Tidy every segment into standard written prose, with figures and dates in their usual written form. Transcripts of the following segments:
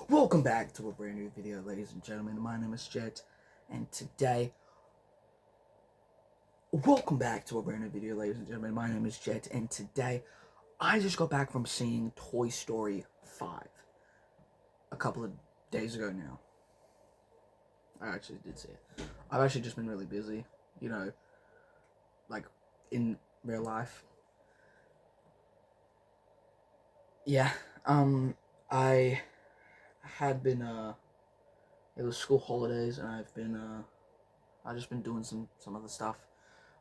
Welcome back to a brand new video, ladies and gentlemen. My name is Jet, and today... Welcome back to a brand new video, ladies and gentlemen. My name is Jet, and today I just got back from seeing Toy Story 5 a couple of days ago now. I actually did see it. I've actually just been really busy, like in real life. Yeah, I had been, it was school holidays, and I've just been doing some other stuff.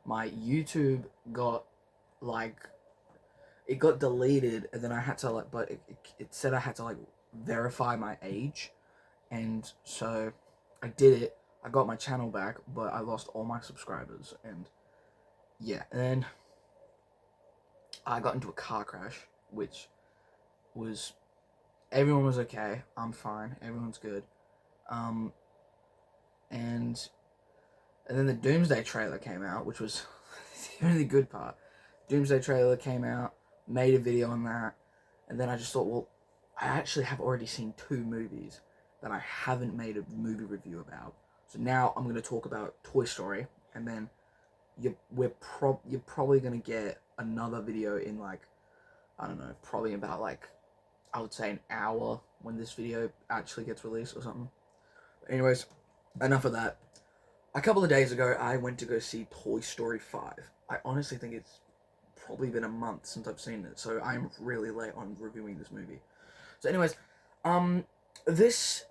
My YouTube got, it got deleted, and then I had to, but it said I had to, verify my age, and so I did it. I got my channel back, but I lost all my subscribers, and yeah, and then I got into a car crash, which was, everyone was okay, I'm fine, everyone's good, and then the Doomsday trailer came out, which was the only good part. Doomsday trailer came out, made a video on that, and then I just thought, well, I actually have already seen 2 movies that I haven't made a movie review about. So now I'm going to talk about Toy Story, and then you're probably going to get another video in, I don't know, probably about, I would say an hour when this video actually gets released or something. But anyways, enough of that. A couple of days ago, I went to go see Toy Story 5. I honestly think it's probably been a month since I've seen it, so I'm really late on reviewing this movie. So anyways, this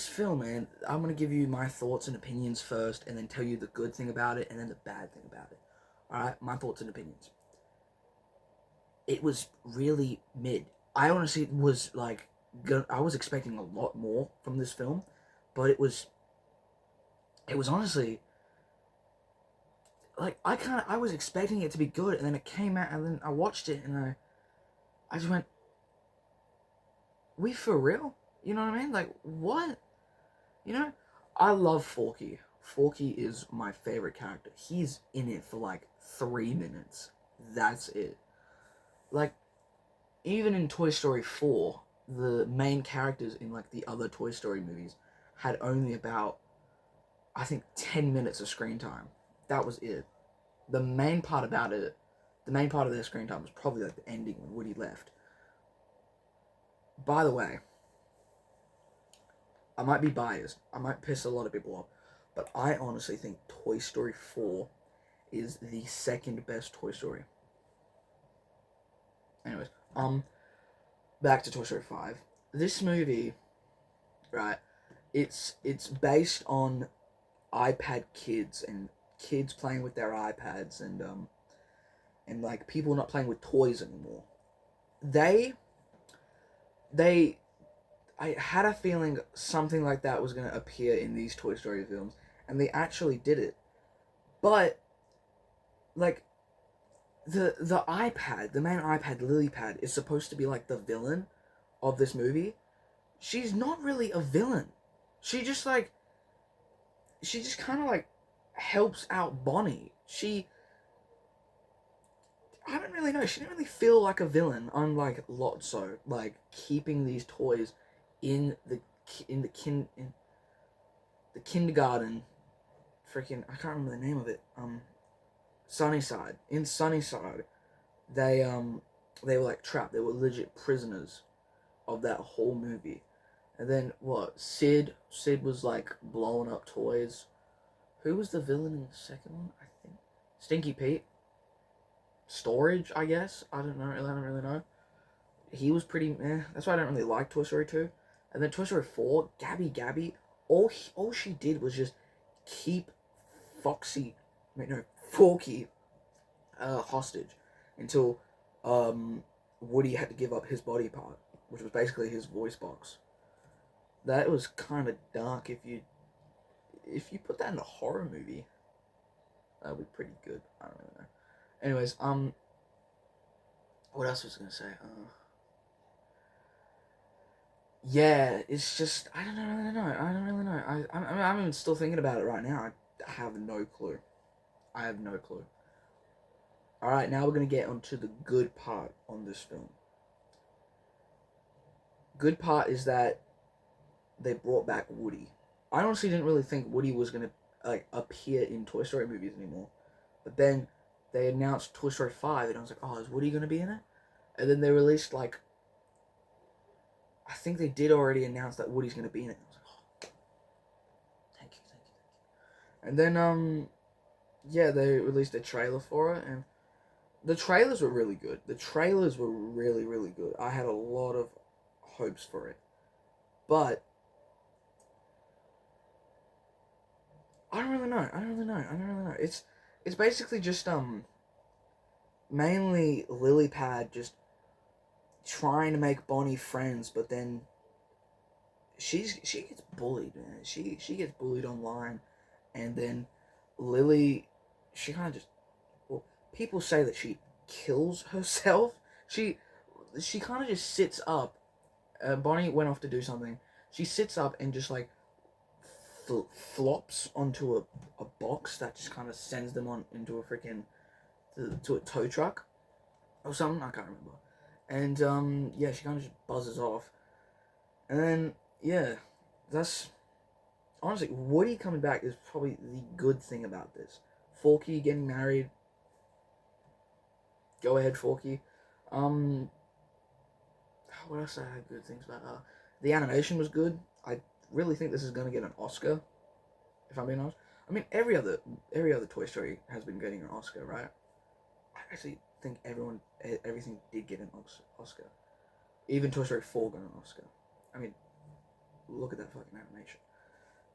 film, man, I'm gonna give you my thoughts and opinions first, and then tell you the good thing about it, and then the bad thing about it. Alright, my thoughts and opinions. It was really mid. I honestly was, I was expecting a lot more from this film, but it was honestly, I was expecting it to be good, and then it came out, and then I watched it, and I just went, we for real? You know what I mean? Like, what? I love Forky. Forky is my favorite character. He's in it for, 3 minutes. That's it. Even in Toy Story 4, the main characters in, the other Toy Story movies had only about, I think, 10 minutes of screen time. That was it. The main part of their screen time was probably, the ending when Woody left. By the way, I might be biased. I might piss a lot of people off. But I honestly think Toy Story 4 is the second best Toy Story. Anyways, back to Toy Story 5. This movie, right, it's based on iPad kids and kids playing with their iPads and people not playing with toys anymore. I had a feeling something like that was going to appear in these Toy Story films, and they actually did it. But the iPad, the main iPad, Lilypad, is supposed to be the villain of this movie. She's not really a villain. She just kind of helps out Bonnie. I don't really know. She didn't really feel like a villain, unlike Lotso, keeping these toys in the kindergarten. Freaking, I can't remember the name of it. Sunnyside. In Sunnyside, they were trapped. They were legit prisoners of that whole movie. And then what? Sid was blowing up toys. Who was the villain in the second one? I think Stinky Pete. Storage, I guess. I don't really know. He was pretty meh. That's why I don't really like Toy Story 2. And then Toy Story 4, Gabby, all she did was just keep Forky hostage until Woody had to give up his body part, which was basically his voice box. That was kind of dark. If you put that in a horror movie, that would be pretty good. I don't really know. Anyways, what else was I gonna say? Yeah, it's just, I don't really know. I'm even still thinking about it right now. I have no clue. Alright, now we're gonna get onto the good part on this film. good part is that they brought back Woody. I honestly didn't really think Woody was gonna like appear in Toy Story movies anymore, but then they announced Toy Story 5, and I was like, oh, is Woody gonna be in it? And then they released like, I think they did already announce that Woody's gonna be in it. I was like, oh, thank you, thank you, thank you. And then yeah, they released a trailer for it, and the trailers were really good. The trailers were really, really good. I had a lot of hopes for it, but I don't really know. I don't really know. I don't really know. It's basically just mainly Lily Pad just trying to make Bonnie friends, but then she gets bullied, man. She gets bullied online, and then Lily, she kind of just, well, people say that she kills herself. She kind of just sits up. Bonnie went off to do something. She sits up and just like flops onto a box that just kind of sends them on into a freaking to a tow truck or something. I can't remember. And yeah, she kind of just buzzes off, and then yeah, that's honestly Woody coming back is probably the good thing about this. Forky getting married. Go ahead, Forky. Um, what else I had good things about? The animation was good. I really think this is gonna get an Oscar. If I'm being honest, I mean every other Toy Story has been getting an Oscar, right? I actually think everything did get an Oscar. Even Toy Story 4 got an Oscar. I mean, look at that fucking animation.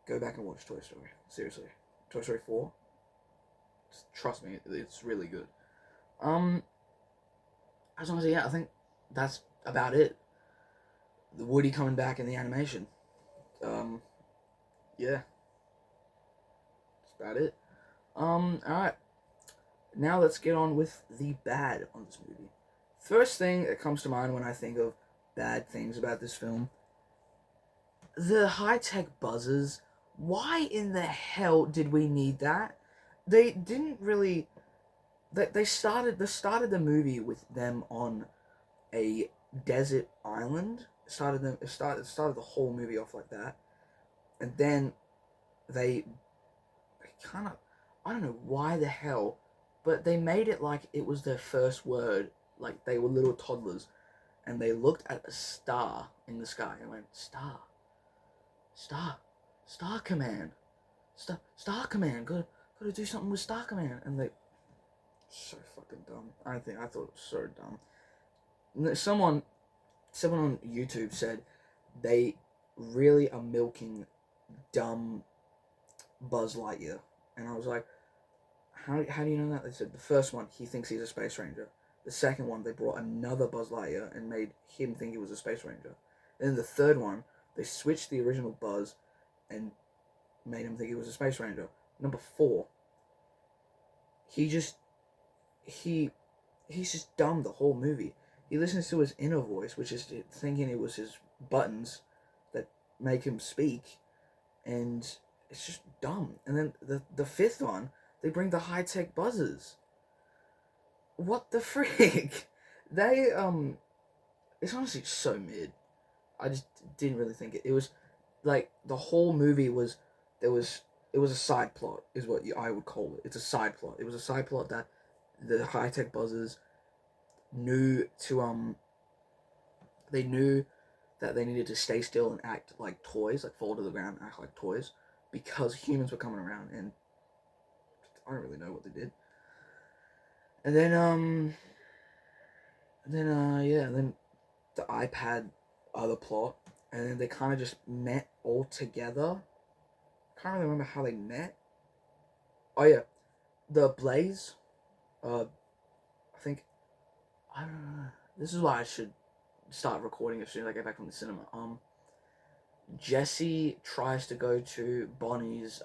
Go back and watch Toy Story. Seriously, Toy Story 4. Trust me, it's really good. Um, as long as yeah, I think that's about it. The Woody coming back in the animation. Um, yeah, that's about it. Alright. Now let's get on with the bad on this movie. First thing that comes to mind when I think of bad things about this film, the high-tech buzzers. Why in the hell did we need that? They didn't really. They started the movie with them on a desert island. Started the whole movie off like that, and then they kind of, I don't know why the hell, but they made it like it was their first word, like they were little toddlers, and they looked at a star in the sky and went, star, star, star command, star command, gotta do something with star command, and they, so fucking dumb. I thought it was so dumb. Someone on YouTube said they really are milking dumb Buzz Lightyear, and I was like, how do you know that? They said the first one, he thinks he's a space ranger. The second one, they brought another Buzz Lightyear and made him think he was a space ranger. Then the third one, they switched the original Buzz and made him think he was a space ranger. Number 4, he just he's just dumb the whole movie. He listens to his inner voice, which is thinking it was his buttons that make him speak, and it's just dumb. And then the fifth one, they bring the high-tech buzzers. What the frick? They it's honestly so mid. I just didn't really think it. It was like the whole movie was it was a side plot is what I would call it. It's a side plot. It was a side plot that the high-tech buzzers knew to they knew that they needed to stay still and act like toys, like fall to the ground and act like toys, because humans were coming around, and I don't really know what they did. And then the iPad other plot, and then they kind of just met all together. Can't really remember how they met. Oh yeah, the Blaze. I think I don't know. This is why I should start recording as soon as I get back from the cinema. Jessie tries to go to Bonnie's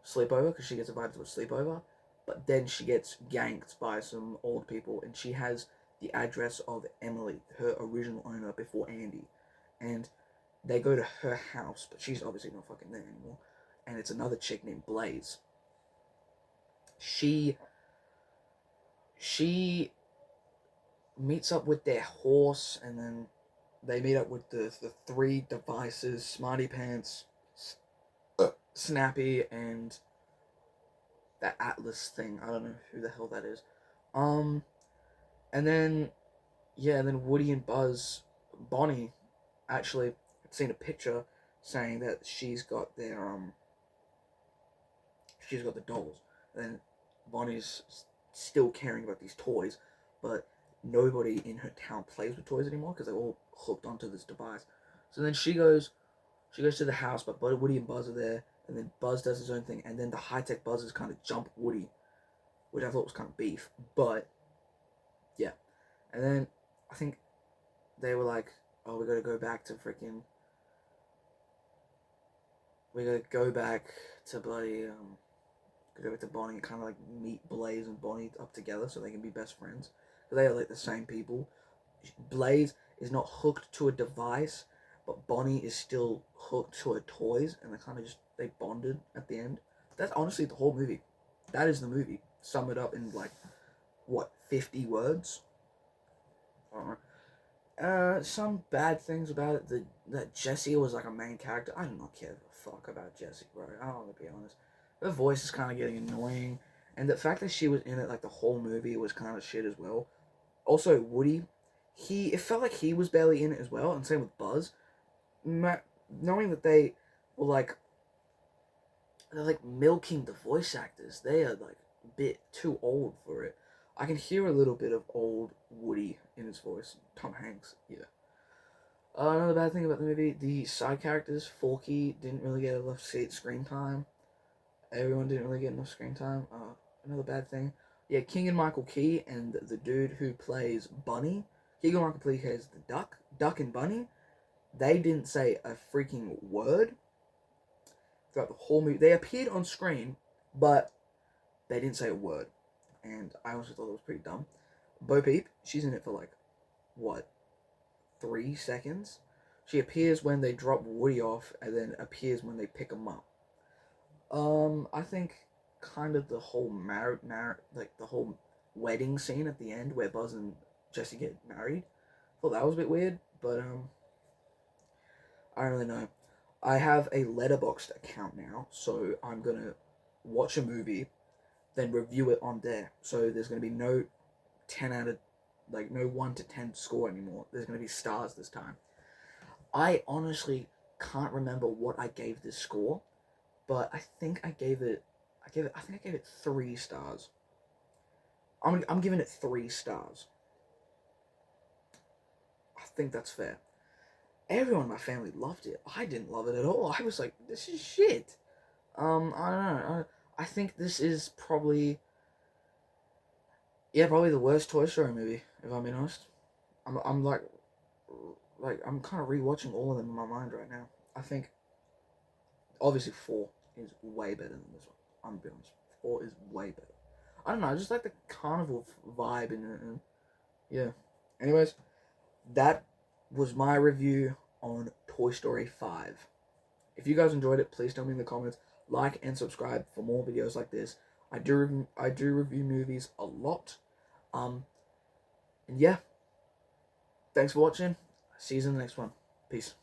sleepover because she gets invited to a sleepover, but then she gets ganked by some old people, and she has the address of Emily, her original owner before Andy, and they go to her house, but she's obviously not fucking there anymore, and it's another chick named Blaze. She meets up with their horse, and then they meet up with the three devices: Smarty Pants, Snappy, and that Atlas thing. I don't know who the hell that is. Um, and then yeah, and then Woody and Buzz, Bonnie, actually had seen a picture saying that she's got the dolls. And then Bonnie's still caring about these toys, but nobody in her town plays with toys anymore because they're all hooked onto this device. So then she goes to the house, but Woody and Buzz are there, and then Buzz does his own thing, and then the high tech Buzzers kind of jump Woody, which I thought was kind of beef, but yeah. And then I think they were like, "Oh, we gotta go back to freaking. We gotta go back to bloody go back to Bonnie and kind of like meet Blaze and Bonnie up together so they can be best friends. Because they are like the same people. Blaze is not hooked to a device, but Bonnie is still hooked to her toys, and they kind of just they bonded at the end. That's honestly the whole movie. That is the movie. Sum it up in like what 50 words. I don't know. Some bad things about it. That Jessie was like a main character. I do not care a fuck about Jessie, bro. I don't want to be honest. Her voice is kind of getting annoying, and the fact that she was in it like the whole movie was kind of shit as well. Also, Woody, it felt like he was barely in it as well, and same with Buzz. Knowing that they're like milking the voice actors. They are like a bit too old for it. I can hear a little bit of old Woody in his voice. Tom Hanks, yeah. Another bad thing about the movie, the side characters, Forky didn't really get enough screen time. Everyone didn't really get enough screen time. Another bad thing, yeah, King and Michael Key and the dude who plays Bunny, Keegan Michael Key plays the Duck and Bunny. They didn't say a freaking word throughout the whole movie. They appeared on screen, but they didn't say a word, and I honestly thought it was pretty dumb. Bo Peep, she's in it for like what 3 seconds. She appears when they drop Woody off, and then appears when they pick him up. I think kind of the whole like the whole wedding scene at the end where Buzz and Jesse get married. Thought that was a bit weird, but I don't really know. I have a Letterboxd account now, so I'm gonna watch a movie, then review it on there. So there's gonna be no 10 out of no 1 to 10 score anymore. There's gonna be stars this time. I honestly can't remember what I gave this score, but I think I gave it 3 stars. I'm giving it 3 stars. I think that's fair. Everyone in my family loved it. I didn't love it at all. I was like, this is shit. I don't know. I think this is probably the worst Toy Story movie, if I'm being honest. I'm like I'm kind of rewatching all of them in my mind right now. I think obviously 4 is way better than this one. I'm gonna be honest. 4 is way better. I don't know. I just like the carnival vibe in it. And yeah. Anyways, that was my review on Toy Story 5. If you guys enjoyed it, please tell me in the comments. Like and subscribe for more videos like this. I do review movies a lot. And yeah, thanks for watching. See you in the next one. Peace.